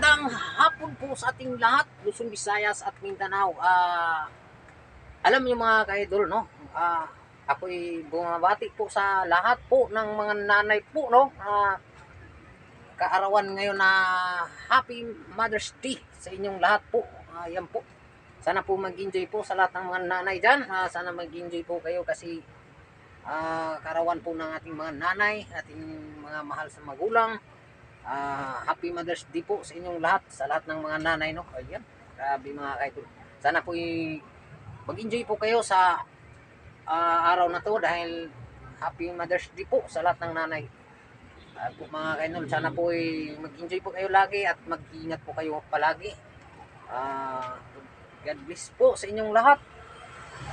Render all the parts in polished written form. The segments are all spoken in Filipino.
Magandang hapon po sa ating lahat, Luzon, Visayas at Mindanao. Alam niyo mga ka-idol, no? Ako'y bumabati po sa lahat po ng mga nanay po, no? Kaarawan ngayon na Happy Mother's Day sa inyong lahat po. Yan po. Sana po mag-enjoy po sa lahat ng mga nanay dyan. Sana mag-enjoy po kayo kasi kaarawan po ng ating mga nanay, ating mga mahal sa magulang. Happy Mother's Day po sa inyong lahat, sa lahat ng mga nanay, no? Ayan, grabe mga kaidol. Sana po mag-enjoy po kayo sa araw na to dahil Happy Mother's Day po sa lahat ng nanay. Po mga kaidol, sana po mag-enjoy po kayo lagi at mag-ingat po kayo palagi. God bless po sa inyong lahat.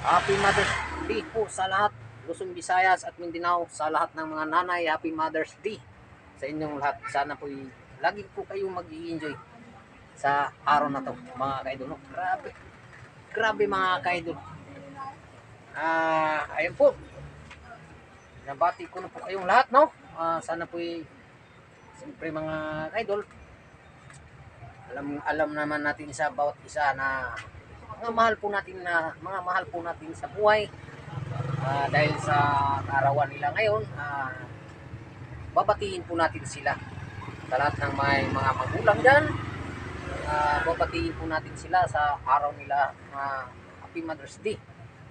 Happy Mother's Day po sa lahat, Luzon, Visayas at Mindanao, sa lahat ng mga nanay. Happy Mother's Day sa inyong lahat. Sana po lagi po kayo mag-i-enjoy sa araw na to mga kaidol, no? Grabe mga kaidol. Ayun po, nabati ko na po kayong lahat, no? Sana po siyempre mga kaidol, alam naman natin sa bawat isa na mga mahal po natin sa buhay. Dahil sa kaarawan nila ngayon, babatiin po natin sila sa lahat ng mga magulang dyan. Babatiin po natin sila sa araw nila, Happy Mother's Day.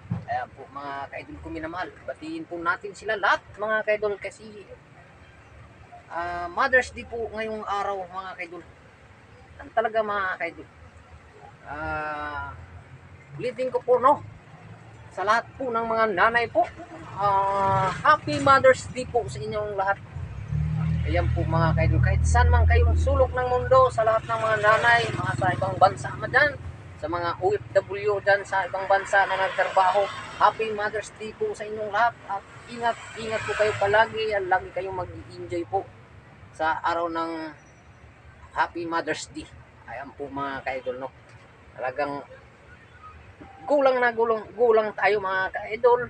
Kaya po mga kaidol ko minamahal, batiin po natin sila lahat mga kaidol kasi Mother's Day po ngayong araw mga kaidol. Talaga mga kaidol, ulitin ko po, no, sa lahat po ng mga nanay po, Happy Mother's Day po sa inyong lahat. Ayan po mga kaidol, kahit saan man kayong sulok ng mundo, sa lahat ng mga nanay, mga sa ibang bansa dyan, sa mga OFW dyan sa ibang bansa na nagtrabaho, Happy Mother's Day po sa inyong lahat. At ingat po kayo palagi, lagi kayong mag-enjoy po sa araw ng Happy Mother's Day. Ayan po mga kaidol, no, talagang gulang tayo mga kaidol.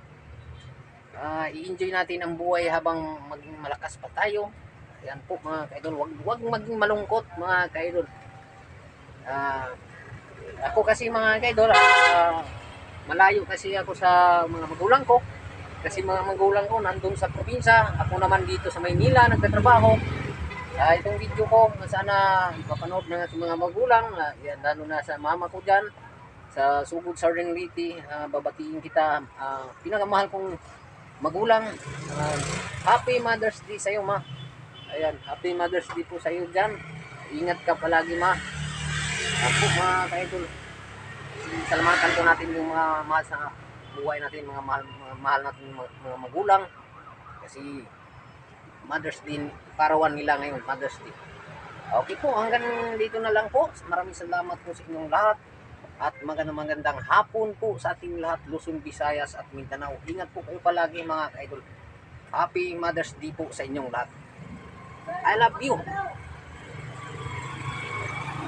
I-enjoy natin ang buhay habang maging malakas pa tayo. Yan po mga kaidol, wag maging malungkot mga kaidol. Ako kasi mga kaidol, malayo kasi ako sa mga magulang ko. Kasi mga magulang ko nandun sa probinsya, ako naman dito sa Maynila nagtatrabaho. Itong video ko, sana mapanood ng ating mga magulang, yan, lalo na sa mama ko dyan, sa Sugod Southern Leyte. Babatiin kita, pinakamahal kong magulang. Happy Mother's Day sa iyo, ma. Ayan, Happy Mother's Day po sa iyo dyan. Ingat ka palagi, ma. Ako mga kaidol, salamatan po natin yung mga mahal sa buhay natin, mga mahal natin mga magulang. Kasi Mother's Day, parawan nila ngayon, Mother's Day. Okay po, hanggang dito na lang po. Maraming salamat po sa inyong lahat. At magandang hapon po sa ating lahat, Luzon, Visayas at Mindanao. Ingat po kayo palagi mga kaidol. Happy Mother's Day po sa inyong lahat. I love you.